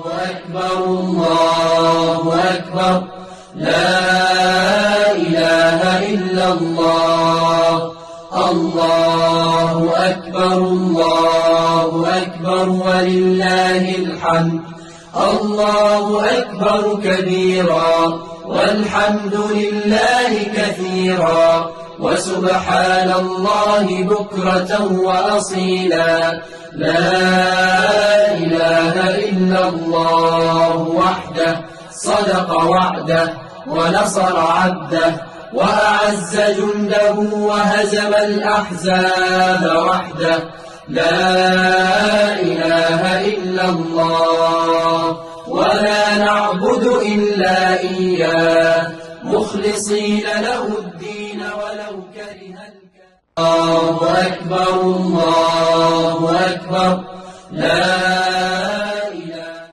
أكبر الله أكبر لا إله إلا الله الله أكبر ولله الحمد الله أكبر كبيرا والحمد لله كثيرا وسبحان الله بكرة وأصيلا لا إله إلا الله وحده صدق وعده ونصر عبده وأعز جنده وهزم الأحزاب وحده لا إله إلا الله ولا نعبد إلا إياه مخلصين له الدين ولو كره الكافرون الله أكبر لا